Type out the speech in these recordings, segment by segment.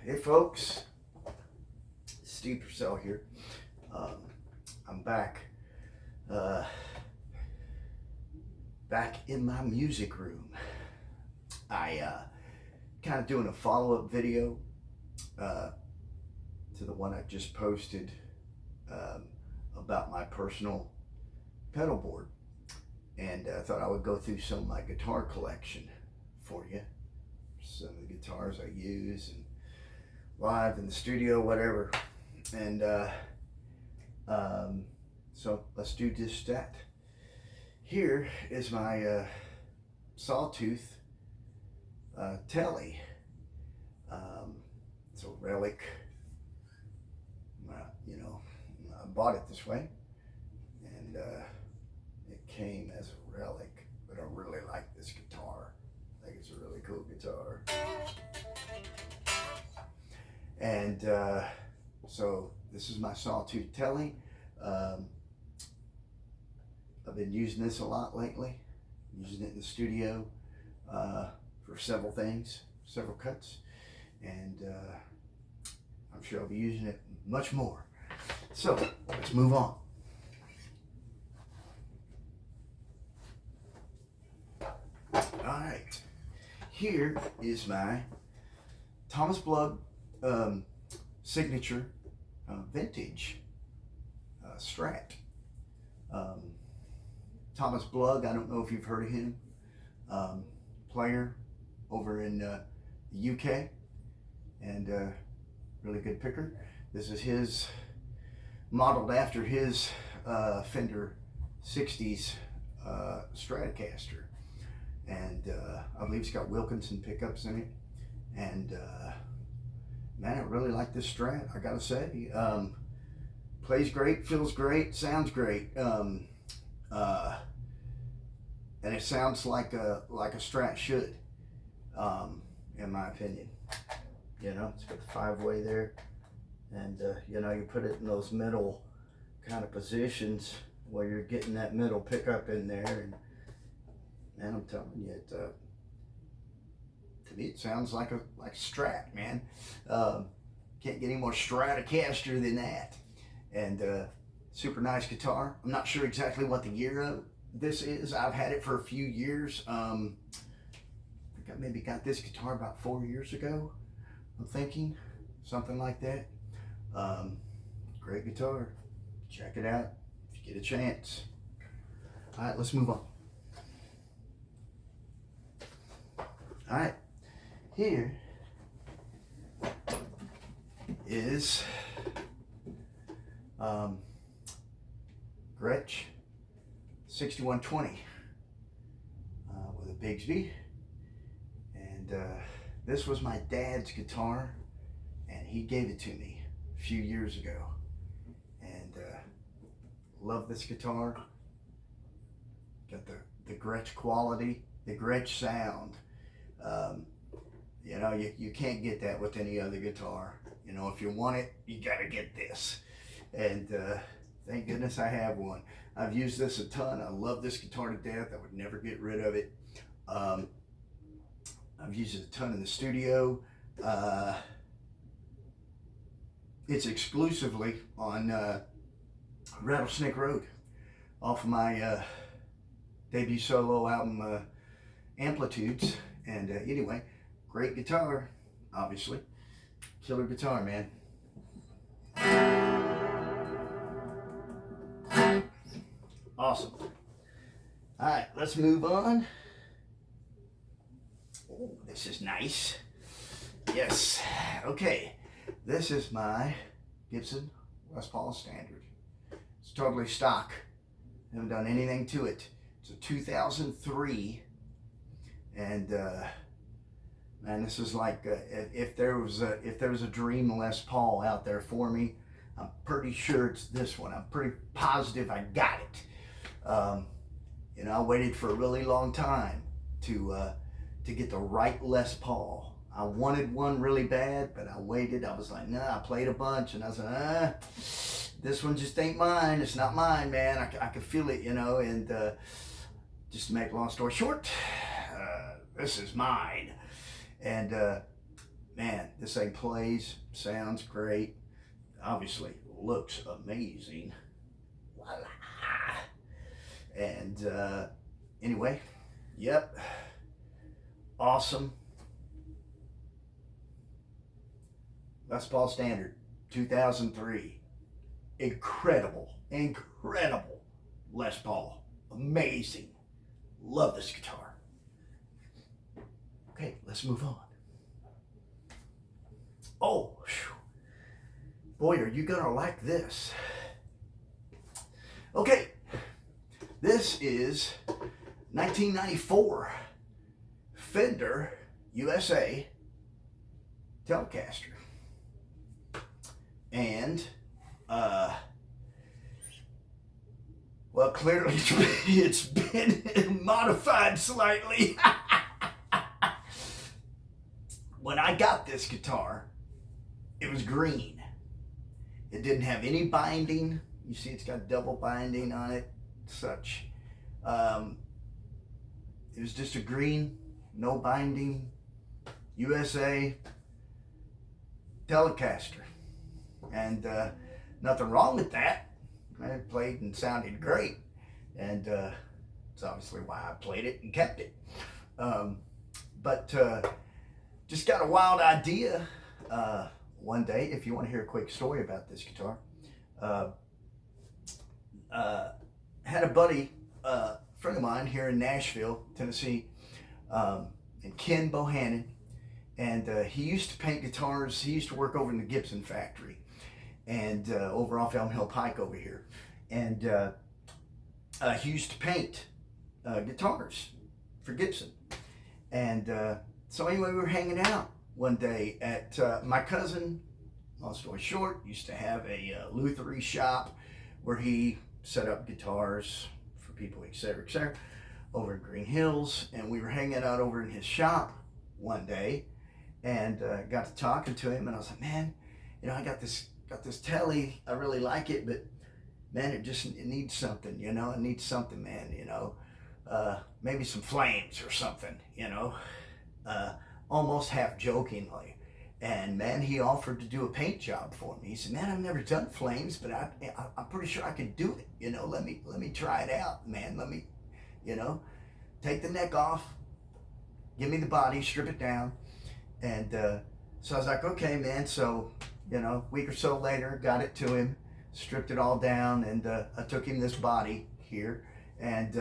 Hey folks, Steve Purcell here. I'm back in my music room. I kind of doing a follow-up video to the one I just posted about my personal pedal board, and I thought I would go through some of my guitar collection for you. Some of the guitars I use and live in the studio, whatever. And so let's do just that. Here is my Sawtooth Tele. It's a Relic. I bought it this way, and it came as a Relic, but I really like this guitar. I think it's a really cool guitar. And so this is my Sawtooth Tele. I've been using this a lot lately, using it in the studio for several things, several cuts, and I'm sure I'll be using it much more. So let's move on. All right, here is my Thomas Blug signature vintage Strat. Thomas Blug, I don't know if you've heard of him, player over in the UK, and really good picker. This is his, modeled after his Fender 60s Stratocaster, and I believe it's got Wilkinson pickups in it, and man, I really like this Strat, I gotta say. Plays great, feels great, sounds great, and it sounds like a Strat should, in my opinion. You know, it's got the 5-way there, and you know, you put it in those middle kind of positions where you're getting that middle pickup in there, and man, I'm telling you, to me it sounds like a Strat, man. Can't get any more stratocaster than that. And super nice guitar. I'm not sure exactly what the year of this is. I've had it for a few years. I think I maybe got this guitar about 4 years ago, I'm thinking, something like that. Great guitar. Check it out if you get a chance. All right, let's move on. All right, here is Gretsch 6120 with a Bigsby, and this was my dad's guitar, and he gave it to me a few years ago, and love this guitar. Got the Gretsch quality, the Gretsch sound. You know, you can't get that with any other guitar. You know, if you want it, you gotta get this. And thank goodness I have one. I've used this a ton. I love this guitar to death. I would never get rid of it. I've used it a ton in the studio. It's exclusively on Rattlesnake Road off of my debut solo album, Amplitudes. And anyway, great guitar, obviously. Killer guitar, man. Awesome. All right, let's move on. Oh, this is nice. Yes. Okay. This is my Gibson Les Paul Standard. It's totally stock. Haven't done anything to it. It's a 2003, and man, this is like if there was a dream Les Paul out there for me, I'm pretty sure it's this one. I'm pretty positive I got it. You know, I waited for a really long time to get the right Les Paul. I wanted one really bad, but I waited. I was like, nah, I played a bunch, and I was like, this one just ain't mine. It's not mine, man. I could feel it, you know, and just to make a long story short, this is mine. And man, this thing plays, sounds great, obviously looks amazing. Voila. And anyway, yep, awesome. Les Paul Standard, 2003. Incredible Les Paul. Amazing. Love this guitar. Okay, let's move on. Oh, whew. Boy, are you gonna like this. Okay, this is 1994 Fender USA Telecaster. And, well, clearly it's been modified slightly. When I got this guitar, it was green. It didn't have any binding. You see it's got double binding on it, such. It was just a green, no binding, USA Telecaster. And nothing wrong with that. It played and sounded great. And it's obviously why I played it and kept it. But just got a wild idea one day, if you want to hear a quick story about this guitar. Had a buddy, friend of mine here in Nashville, Tennessee, and Ken Bohannon. And he used to paint guitars. He used to work over in the Gibson factory. And over off Elm Hill Pike over here. And he used to paint guitars for Gibson. And so anyway, we were hanging out one day at my cousin, long story short, used to have a lutherie shop where he set up guitars for people, etc., over in Green Hills. And we were hanging out over in his shop one day and got to talking to him. And I was like, man, you know, I got this Tele, I really like it, but man, it needs something, you know, it needs something, man, you know, maybe some flames or something, you know, almost half jokingly. And man, he offered to do a paint job for me. He said, man, I've never done flames, but I'm pretty sure I can do it, you know, let me try it out, man, let me, you know, take the neck off, give me the body, strip it down. And so I was like, okay, man. So, you know, a week or so later, got it to him, stripped it all down, and I took him this body here. And,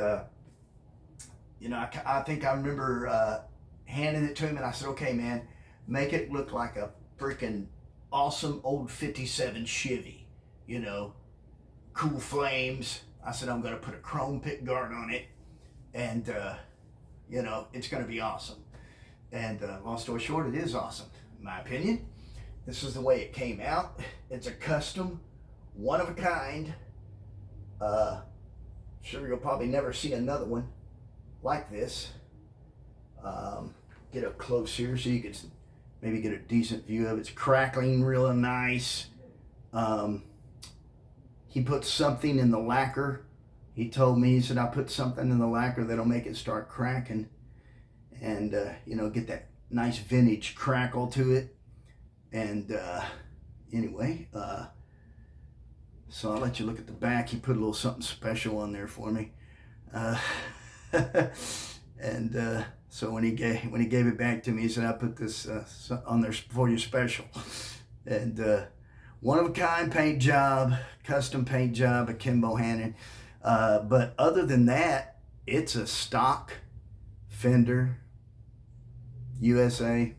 you know, I think I remember handing it to him, and I said, okay, man, make it look like a freaking awesome old 57 Chevy, you know, cool flames. I said, I'm going to put a chrome pick guard on it, and, you know, it's going to be awesome. And long story short, it is awesome, in my opinion. This is the way it came out. It's a custom, one of a kind. Sure, you'll probably never see another one like this. Get up close here so you can maybe get a decent view of it. It's crackling real nice. He put something in the lacquer. He told me, he said, I put something in the lacquer that'll make it start cracking and, you know, get that nice vintage crackle to it. And anyway, so I'll let you look at the back. He put a little something special on there for me. And so when he gave it back to me, he said, I put this on there for you special. And one of a kind paint job, custom paint job at Ken Bohannon. But other than that, it's a stock Fender USA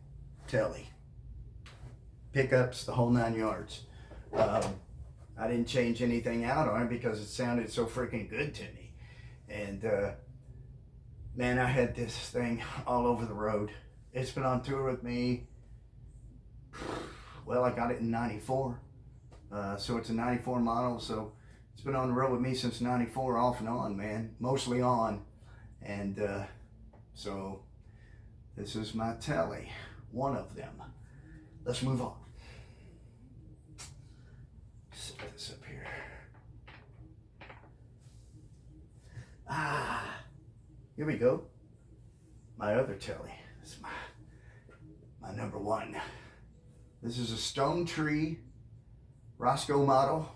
Tele. Pickups, the whole 9 yards. I didn't change anything out on it because it sounded so freaking good to me. And man, I had this thing all over the road. It's been on tour with me. Well, I got it in 94. So it's a 94 model. So it's been on the road with me since 94, off and on, man. Mostly on. And so this is my Tele, one of them. Let's move on. Set this up here. Here we go. My other Tele. It's my number one. This is a Stonetree Roscoe model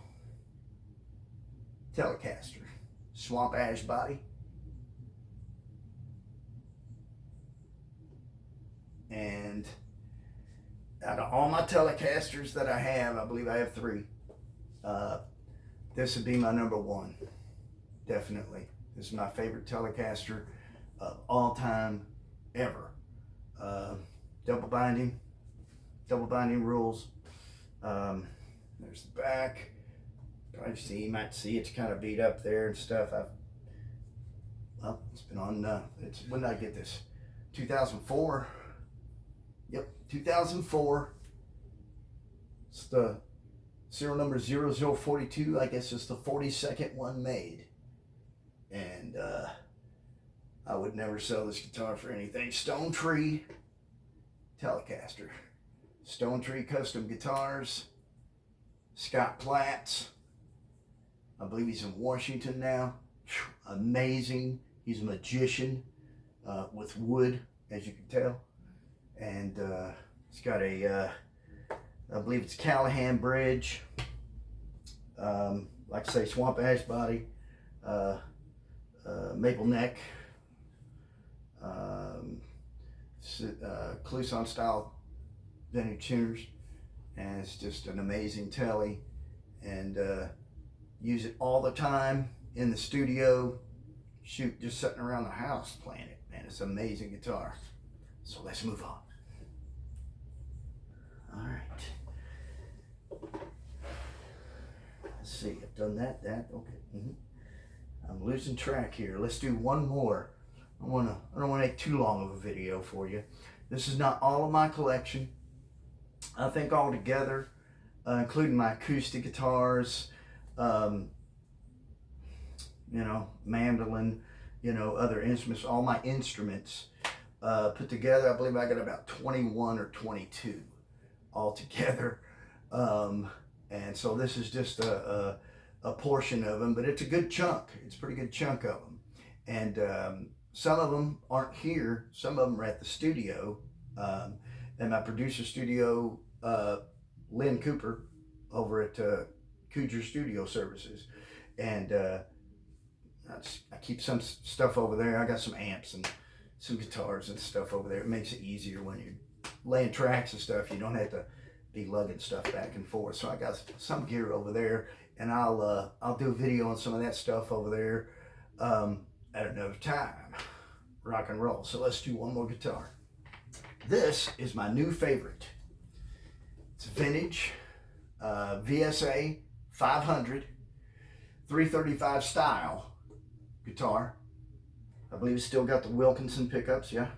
telecaster, swamp ash body. And out of all my telecasters that I have, I believe I have 3. This would be my number 1, definitely. This is my favorite telecaster of all time, ever. Double binding rules. There's the back. Probably see, you might see it's kind of beat up there and stuff. Well, it's been on, when did I get this? 2004. Yep, 2004. It's the serial number 0042. I guess it's the 42nd one made. And I would never sell this guitar for anything. Stonetree telecaster. Stonetree custom guitars. Scott Platts. I believe he's in Washington now. Amazing. He's a magician with wood, as you can tell. And it's got a, I believe it's Callahan bridge. Like I say, swamp ash body. Maple neck. Clouson style vintage tuners. And it's just an amazing telly. And use it all the time in the studio. Shoot, just sitting around the house playing it. Man, it's an amazing guitar. So let's move on. All right. Let's see, I've done that, okay. I'm losing track here. Let's do one more. I don't want to make too long of a video for you. This is not all of my collection. I think all together, including my acoustic guitars, mandolin, other instruments, all my instruments put together, I believe I got about 21 or 22 all together. And so this is just a portion of them, but it's a good chunk. It's a pretty good chunk of them. And some of them aren't here. Some of them are at the studio. And my producer studio, Lynn Cooper, over at Cooger Studio Services. And I keep some stuff over there. I got some amps and some guitars and stuff over there. It makes it easier when you're laying tracks and stuff. You don't have to be lugging stuff back and forth. So I got some gear over there, and I'll do a video on some of that stuff over there at another time. Rock and roll. So let's do one more guitar. This is my new favorite. It's vintage VSA 500 335 style guitar. I believe it's still got the Wilkinson pickups, yeah.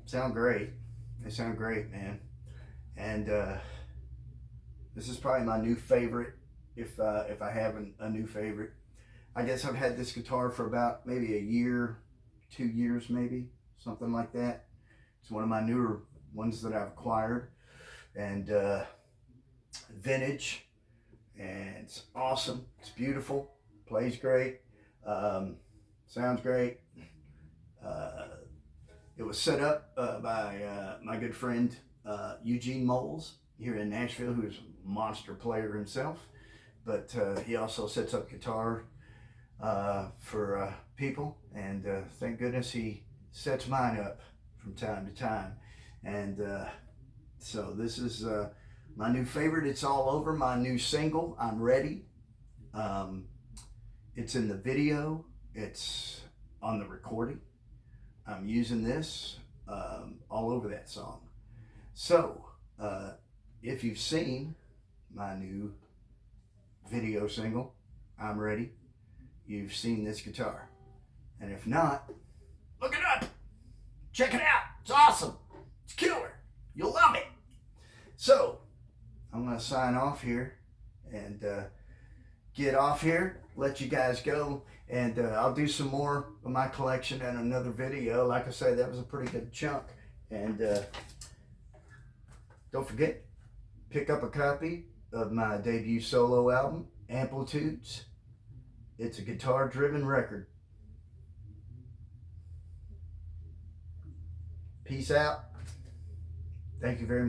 Sound great. They sound great, man. And this is probably my new favorite, if I have a new favorite. I guess I've had this guitar for about maybe a year, 2 years maybe, something like that. It's one of my newer ones that I've acquired. And vintage, and it's awesome. It's beautiful, plays great, sounds great. It was set up by my good friend Eugene Moles here in Nashville, who is a monster player himself, but he also sets up guitar for people, and thank goodness he sets mine up from time to time. And so this is my new favorite. It's all over. My new single, I'm Ready. It's in the video. It's on the recording. I'm using this all over that song. So if you've seen my new video single, I'm Ready, you've seen this guitar. And if not, look it up. Check it out. It's awesome. It's killer. You'll love it. So I'm going to sign off here and get off here, let you guys go, and I'll do some more of my collection in another video. Like I said, that was a pretty good chunk. And don't forget, pick up a copy of my debut solo album, Amplitudes. It's a guitar-driven record. Peace out. Thank you very much.